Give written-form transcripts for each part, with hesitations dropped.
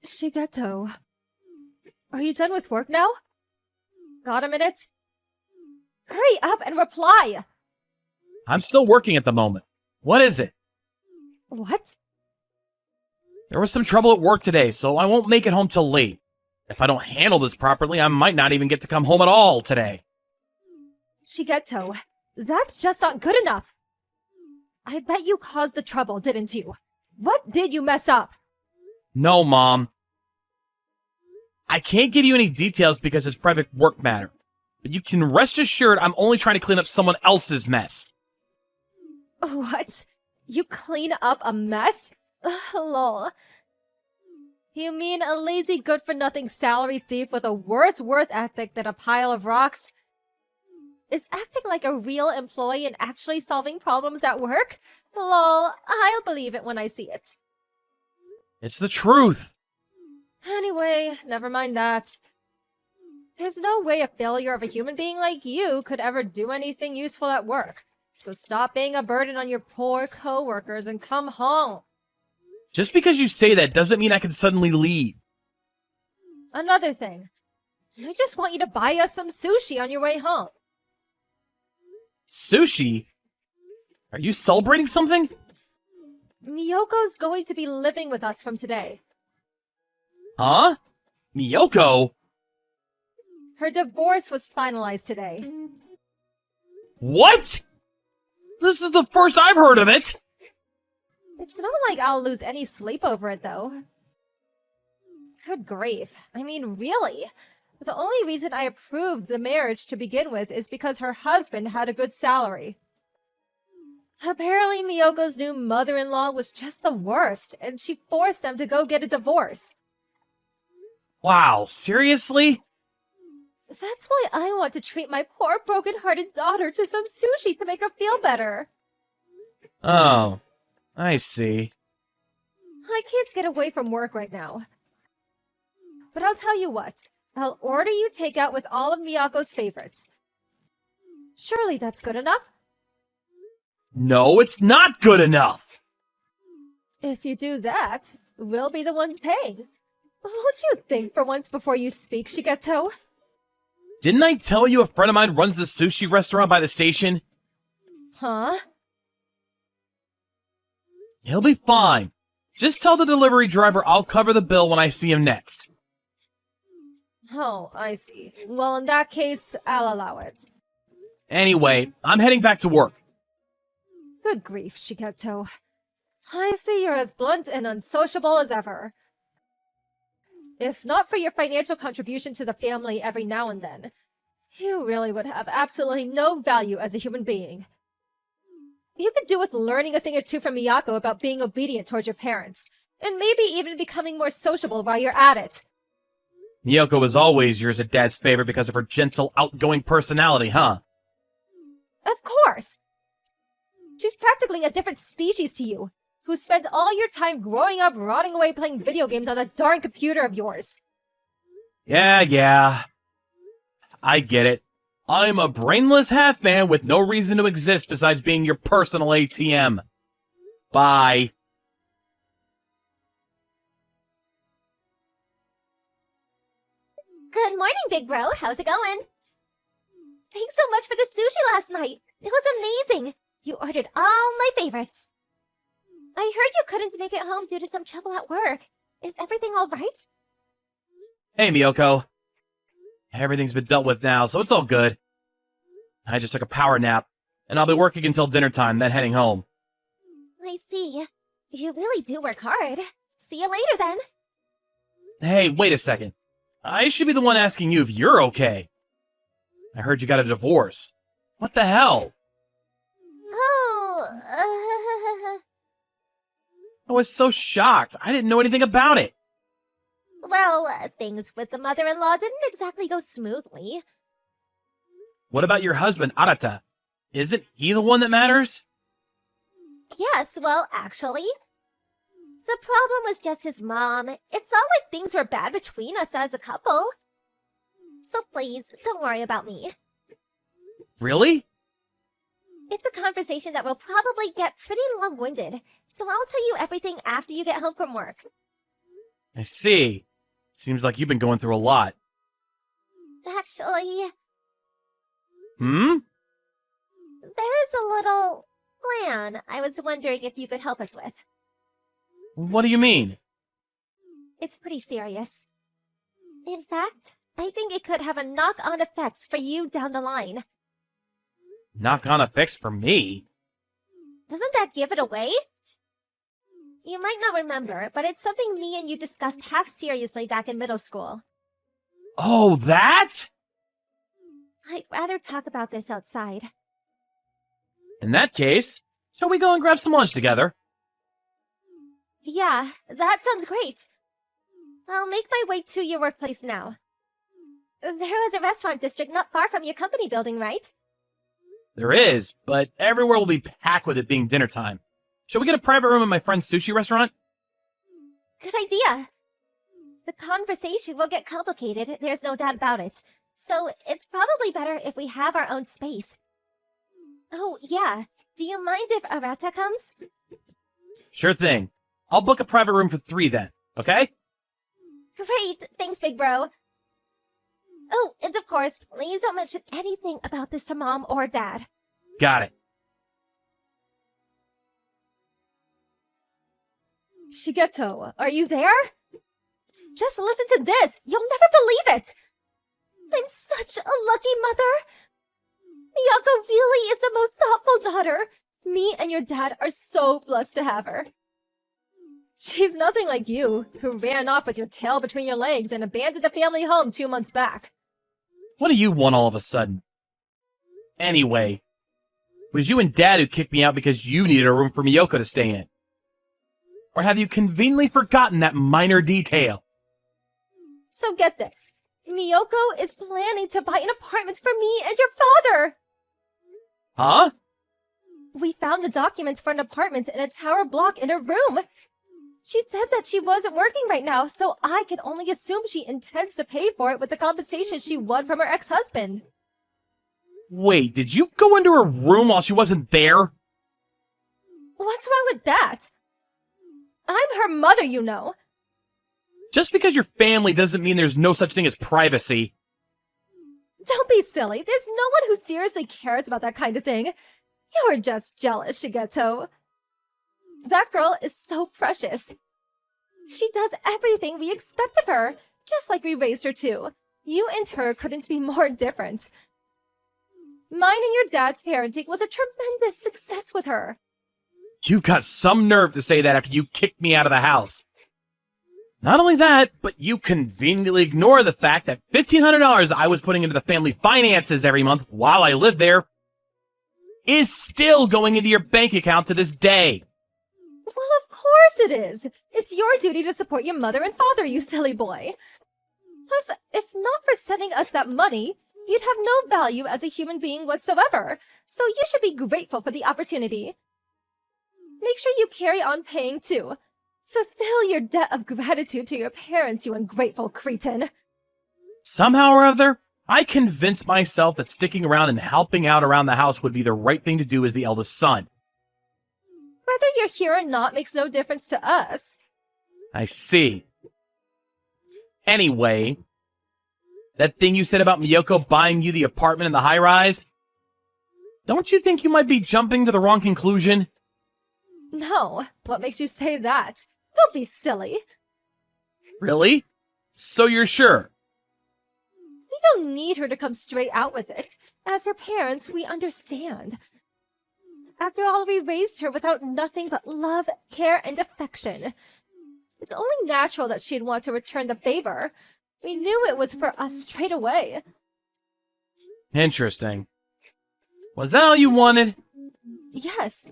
Shigeto, are you done with work now? Got a minute? Hurry up and reply! I'm still working at the moment. What is it? What? There was some trouble at work today, so I won't make it home till late. If I don't handle this properly, I might not even get to come home at all today. Shigeto, that's just not good enough. I bet you caused the trouble, didn't you? What did you mess up? No, Mom. I can't give you any details because it's private work matter. But you can rest assured I'm only trying to clean up someone else's mess. What? You clean up a mess? Lol. You mean a lazy good-for-nothing salary thief with a worse work ethic than a pile of rocks is acting like a real employee and actually solving problems at work? Lol, I'll believe it when I see it. It's the truth. Anyway, never mind that. There's no way a failure of a human being like you could ever do anything useful at work. So stop being a burden on your poor coworkers and come home. Just because you say that doesn't mean I can suddenly leave. Another thing. I just want you to buy us some sushi on your way home. Sushi? Are you celebrating something? Miyoko's going to be living with us from today. Huh? Miyoko? Her divorce was finalized today. What? This is the first I've heard of it! It's not like I'll lose any sleep over it, though. Good grief. I mean, really? The only reason I approved the marriage to begin with is because her husband had a good salary. Apparently, Miyoko's new mother-in-law was just the worst, and she forced them to go get a divorce. Wow, seriously? That's why I want to treat my poor broken-hearted daughter to some sushi to make her feel better. Oh, I see. I can't get away from work right now. But I'll tell you what, I'll order you takeout with all of Miyako's favorites. Surely that's good enough? No, it's not good enough! If you do that, we'll be the ones paying. Won't you think for once before you speak, Shigeto? Didn't I tell you a friend of mine runs the sushi restaurant by the station? Huh? He'll be fine. Just tell the delivery driver I'll cover the bill when I see him next. Oh, I see. Well, in that case, I'll allow it. Anyway, I'm heading back to work. Good grief, Shigeto. I see you're as blunt and unsociable as ever. If not for your financial contribution to the family every now and then, you really would have absolutely no value as a human being. You could do with learning a thing or two from Miyako about being obedient towards your parents, and maybe even becoming more sociable while you're at it. Miyoko was always yours at Dad's favorite because of her gentle, outgoing personality, huh? Of course! She's practically a different species to you, who spent all your time growing up rotting away playing video games on that darn computer of yours. Yeah. I get it. I'm a brainless half-man with no reason to exist besides being your personal ATM. Bye. Good morning, big bro. How's it going? Thanks so much for the sushi last night. It was amazing. You ordered all my favorites. I heard you couldn't make it home due to some trouble at work. Is everything all right? Hey, Miyoko. Everything's been dealt with now, so it's all good. I just took a power nap, and I'll be working until dinner time, then heading home. I see. You really do work hard. See you later, then. Hey, wait a second. I should be the one asking you if you're okay. I heard you got a divorce. What the hell? Oh, I was so shocked. I didn't know anything about it. well, things with the mother-in-law didn't exactly go smoothly. What about your husband, Arata? Isn't he the one that matters? Yes, well, actually, the problem was just his mom. It's not like things were bad between us as a couple. So please, don't worry about me. Really? It's a conversation that will probably get pretty long-winded, so I'll tell you everything after you get home from work. I see. Seems like you've been going through a lot. Actually, Hmm? there is a little plan I was wondering if you could help us with. What do you mean? It's pretty serious. In fact, I think it could have a knock-on effects for you down the line. Knock-on effects for me? Doesn't that give it away? You might not remember, but it's something me and you discussed half seriously back in middle school. Oh, that? I'd rather talk about this outside. In that case, shall we go and grab some lunch together? Yeah, that sounds great. I'll make my way to your workplace now. There is a restaurant district not far from your company building, right? There is, but everywhere will be packed with it being dinner time. Shall we get a private room at my friend's sushi restaurant? Good idea. The conversation will get complicated, there's no doubt about it. So it's probably better if we have our own space. Oh, yeah. Do you mind if Arata comes? Sure thing. I'll book a private room for 3 then, okay? Great, thanks, big bro. Oh, and of course, please don't mention anything about this to Mom or Dad. Got it. Shigeto, are you there? Just listen to this! You'll never believe it! I'm such a lucky mother. Miyako really is the most thoughtful daughter. Me and your dad are so blessed to have her. She's nothing like you, who ran off with your tail between your legs and abandoned the family home 2 months back. What do you want all of a sudden? Anyway, it was you and Dad who kicked me out because you needed a room for Miyoko to stay in. Or have you conveniently forgotten that minor detail? So get this. Miyoko is planning to buy an apartment for me and your father! Huh? We found the documents for an apartment in a tower block in her room. She said that she wasn't working right now, so I can only assume she intends to pay for it with the compensation she won from her ex-husband. Wait, did you go into her room while she wasn't there? What's wrong with that? I'm her mother, you know. Just because you're family doesn't mean there's no such thing as privacy. Don't be silly. There's no one who seriously cares about that kind of thing. You're just jealous, Shigeto. That girl is so precious. She does everything we expect of her, just like we raised her to. You and her couldn't be more different. Mine and your dad's parenting was a tremendous success with her. You've got some nerve to say that after you kicked me out of the house. Not only that, but you conveniently ignore the fact that $1,500 I was putting into the family finances every month while I lived there is still going into your bank account to this day. Well, of course it is. It's your duty to support your mother and father, you silly boy. Plus, if not for sending us that money, you'd have no value as a human being whatsoever. So you should be grateful for the opportunity. Make sure you carry on paying too. Fulfill your debt of gratitude to your parents, you ungrateful cretin. Somehow or other, I convinced myself that sticking around and helping out around the house would be the right thing to do as the eldest son. Whether you're here or not makes no difference to us. I see. Anyway, that thing you said about Miyoko buying you the apartment in the high-rise? Don't you think you might be jumping to the wrong conclusion? No, what makes you say that? Don't be silly. Really? So you're sure? We don't need her to come straight out with it. As her parents, we understand. After all, we raised her without nothing but love, care, and affection. It's only natural that she'd want to return the favor. We knew it was for us straight away. Interesting. Was that all you wanted? Yes.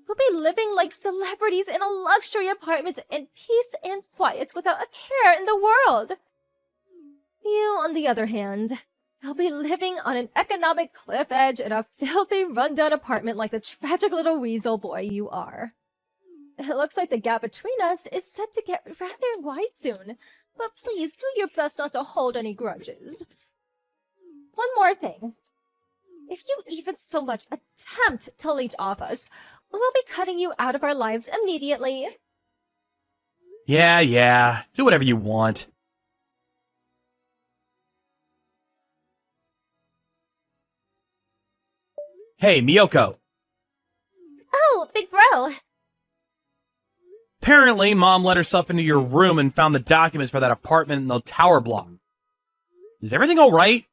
We'll be living like celebrities in a luxury apartment in peace and quiet without a care in the world. You, on the other hand, you'll be living on an economic cliff edge in a filthy, run-down apartment like the tragic little weasel boy you are. It looks like the gap between us is set to get rather wide soon, but please do your best not to hold any grudges. One more thing. If you even so much attempt to leech off us, we'll be cutting you out of our lives immediately. Yeah. Do whatever you want. Hey, Miyoko. Oh, big bro. Apparently, Mom let herself into your room and found the documents for that apartment in the tower block. Is everything alright?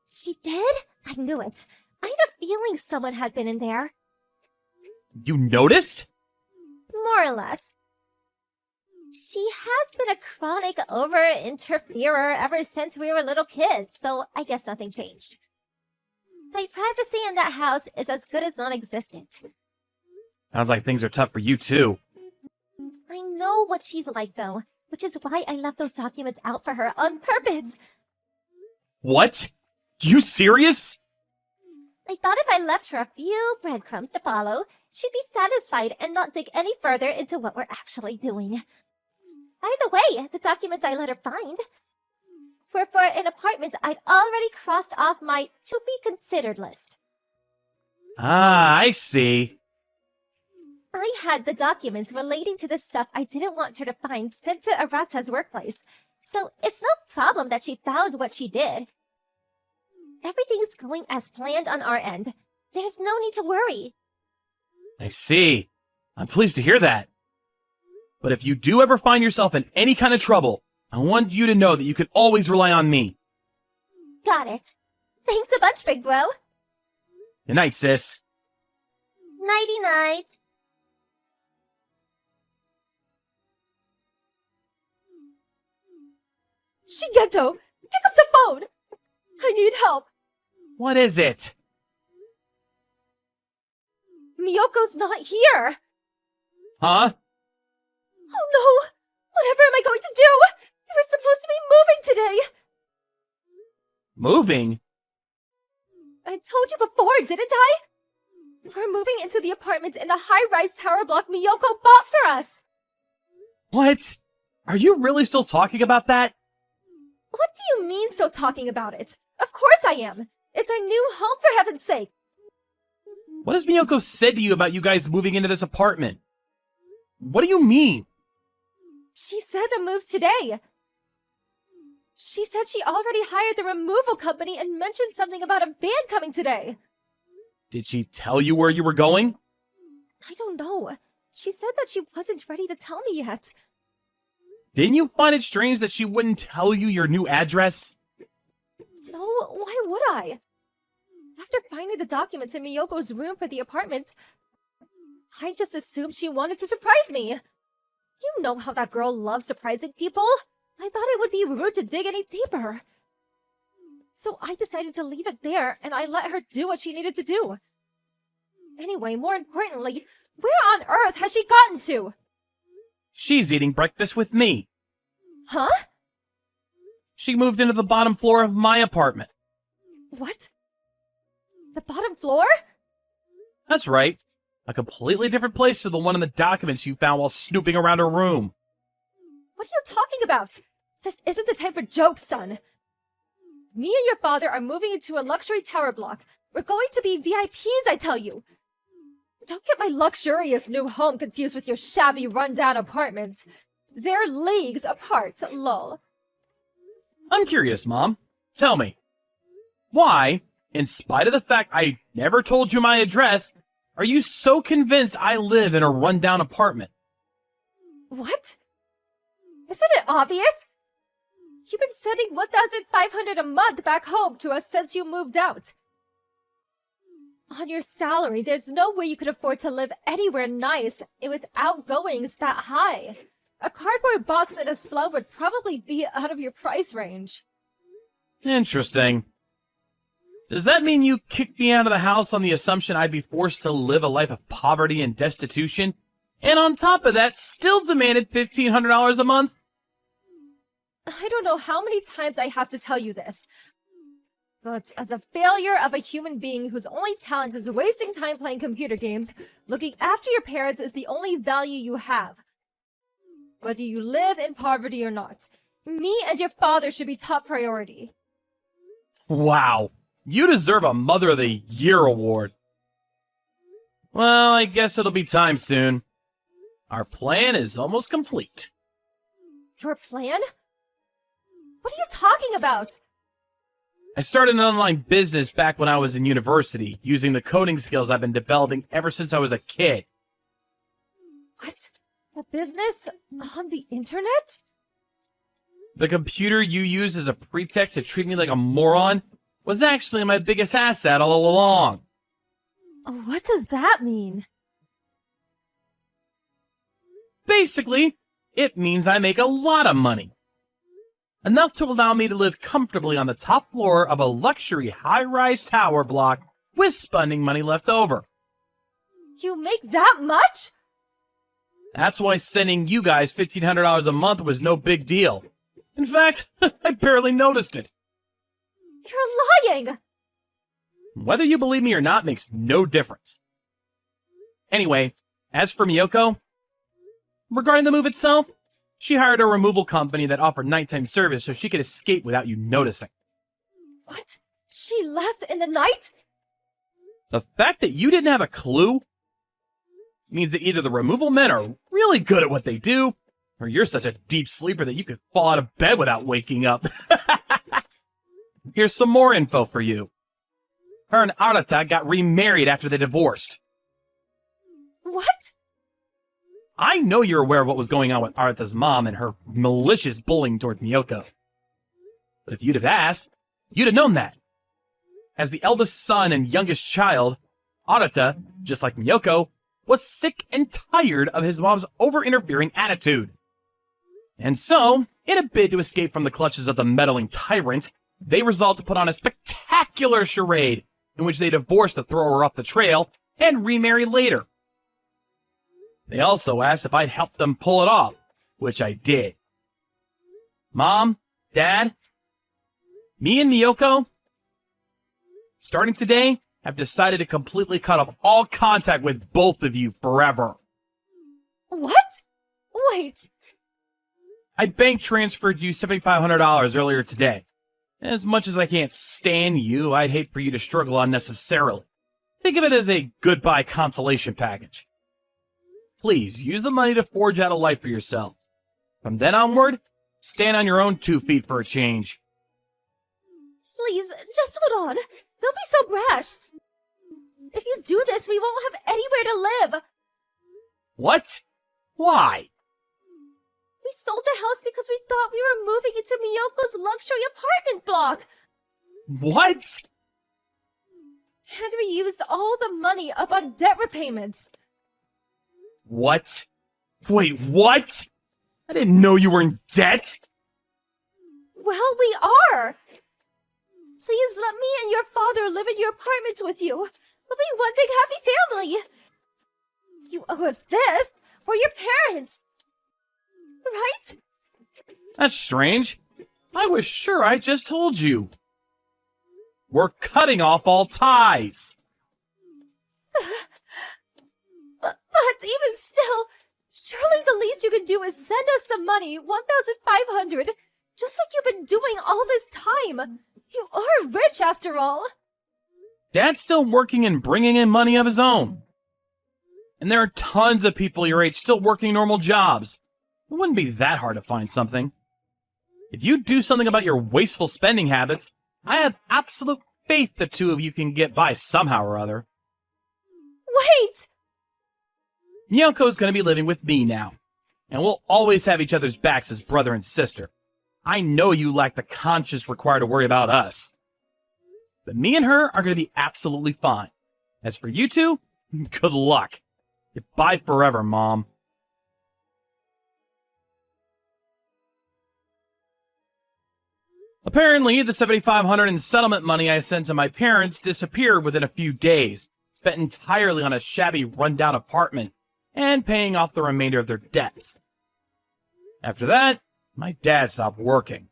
She did? I knew it. I had a feeling someone had been in there. You noticed? More or less. She has been a chronic over-interferer ever since we were little kids, so I guess nothing changed. My privacy in that house is as good as non-existent. Sounds like things are tough for you, too. I know what she's like, though, which is why I left those documents out for her on purpose. What? You serious? I thought if I left her a few breadcrumbs to follow, she'd be satisfied and not dig any further into what we're actually doing. By the way, the documents I let her find were for an apartment I'd already crossed off my to-be-considered list. Ah, I see. I had the documents relating to the stuff I didn't want her to find sent to Arata's workplace, so it's no problem that she found what she did. Everything's going as planned on our end. There's no need to worry. I see. I'm pleased to hear that. But if you do ever find yourself in any kind of trouble, I want you to know that you can always rely on me. Got it. Thanks a bunch, big bro. Good night, sis. Nighty-night. Shigeto, pick up the phone! I need help. What is it? Miyoko's not here. Huh? Oh no! Whatever am I going to do? We were supposed to be moving today. Moving? I told you before, didn't I? We're moving into the apartment in the high-rise tower block Miyoko bought for us. What? Are you really still talking about that? What do you mean still talking about it? Of course I am. It's our new home, for heaven's sake. What has Miyoko said to you about you guys moving into this apartment? What do you mean? She said the move's today. She said she already hired the removal company and mentioned something about a van coming today. Did she tell you where you were going? I don't know. She said that she wasn't ready to tell me yet. Didn't you find it strange that she wouldn't tell you your new address? No, why would I? After finding the documents in Miyoko's room for the apartment, I just assumed she wanted to surprise me. You know how that girl loves surprising people. I thought it would be rude to dig any deeper. So I decided to leave it there, and I let her do what she needed to do. Anyway, more importantly, where on earth has she gotten to? She's eating breakfast with me. Huh? She moved into the bottom floor of my apartment. What? The bottom floor? That's right. A completely different place to the one in the documents you found while snooping around her room. What are you talking about? This isn't the time for jokes, son. Me and your father are moving into a luxury tower block. We're going to be VIPs, I tell you. Don't get my luxurious new home confused with your shabby, rundown apartment. They're leagues apart, lol. I'm curious, Mom. Tell me, why, in spite of the fact I never told you my address, are you so convinced I live in a rundown apartment? What? Isn't it obvious? You've been sending $1,500 a month back home to us since you moved out. On your salary, there's no way you could afford to live anywhere nice with outgoings that high. A cardboard box in a slum would probably be out of your price range. Interesting. Does that mean you kicked me out of the house on the assumption I'd be forced to live a life of poverty and destitution? And on top of that, still demanded $1,500 a month? I don't know how many times I have to tell you this, but as a failure of a human being whose only talent is wasting time playing computer games, looking after your parents is the only value you have. Whether you live in poverty or not, me and your father should be top priority. Wow. You deserve a Mother of the Year award. Well, I guess it'll be time soon. Our plan is almost complete. Your plan? What are you talking about? I started an online business back when I was in university, using the coding skills I've been developing ever since I was a kid. What? A business on the internet? The computer you use as a pretext to treat me like a moron was actually my biggest asset all along. What does that mean? Basically, it means I make a lot of money. Enough to allow me to live comfortably on the top floor of a luxury high-rise tower block with spending money left over. You make that much? That's why sending you guys $1,500 a month was no big deal. In fact, I barely noticed it. You're lying! Whether you believe me or not makes no difference. Anyway, as for Miyoko, regarding the move itself, she hired a removal company that offered nighttime service so she could escape without you noticing. What? She left in the night? The fact that you didn't have a clue means that either the removal men are really good at what they do, or you're such a deep sleeper that you could fall out of bed without waking up. Here's some more info for you. Her and Arata got remarried after they divorced. What? I know you're aware of what was going on with Arata's mom and her malicious bullying toward Miyoko. But if you'd have asked, you'd have known that. As the eldest son and youngest child, Arata, just like Miyoko, was sick and tired of his mom's over-interfering attitude. And so, in a bid to escape from the clutches of the meddling tyrant, they resolved to put on a spectacular charade in which they divorced to throw her off the trail and remarry later. They also asked if I'd help them pull it off, which I did. Mom, Dad, me and Miyoko, starting today, have decided to completely cut off all contact with both of you forever. What? Wait. I bank transferred you $7,500 earlier today. As much as I can't stand you, I'd hate for you to struggle unnecessarily. Think of it as a goodbye consolation package. Please, use the money to forge out a life for yourselves. From then onward, stand on your own 2 feet for a change. Please, just hold on. Don't be so brash. If you do this, we won't have anywhere to live. What? Why? We sold the house because we thought we were moving into Miyoko's luxury apartment block. What? And we used all the money up on debt repayments. What? Wait, what? I didn't know you were in debt. Well, we are. Please let me and your father live in your apartment with you. We'll be one big happy family. You owe us this. We're your parents. Right? That's strange. I was sure I just told you. We're cutting off all ties. But even still, surely the least you can do is send us the money, 1,500, just like you've been doing all this time. You are rich after all. Dad's still working and bringing in money of his own. And there are tons of people your age still working normal jobs. It wouldn't be that hard to find something. If you do something about your wasteful spending habits, I have absolute faith the two of you can get by somehow or other. Wait! Miyoko's gonna be living with me now, and we'll always have each other's backs as brother and sister. I know you lack the conscience required to worry about us. But me and her are gonna be absolutely fine. As for you two, good luck. Goodbye forever, Mom. Apparently, the $7,500 in settlement money I sent to my parents disappeared within a few days, spent entirely on a shabby, rundown apartment, and paying off the remainder of their debts. After that, my dad stopped working.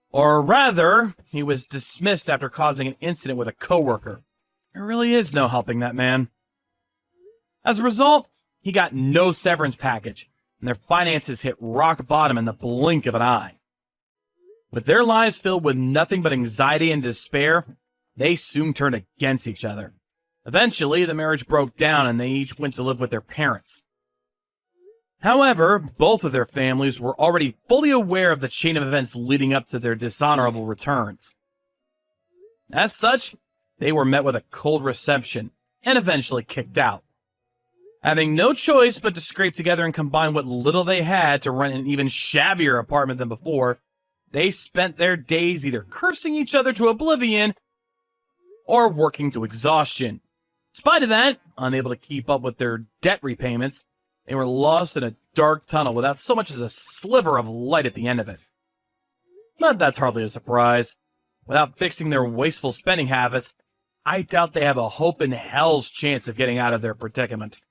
Or rather, he was dismissed after causing an incident with a coworker. There really is no helping that man. As a result, he got no severance package, and their finances hit rock bottom in the blink of an eye. With their lives filled with nothing but anxiety and despair, they soon turned against each other. Eventually, the marriage broke down and they each went to live with their parents. However, both of their families were already fully aware of the chain of events leading up to their dishonorable returns. As such, they were met with a cold reception and eventually kicked out. Having no choice but to scrape together and combine what little they had to rent an even shabbier apartment than before, they spent their days either cursing each other to oblivion or working to exhaustion. In spite of that, unable to keep up with their debt repayments, they were lost in a dark tunnel without so much as a sliver of light at the end of it. But that's hardly a surprise. Without fixing their wasteful spending habits, I doubt they have a hope in hell's chance of getting out of their predicament.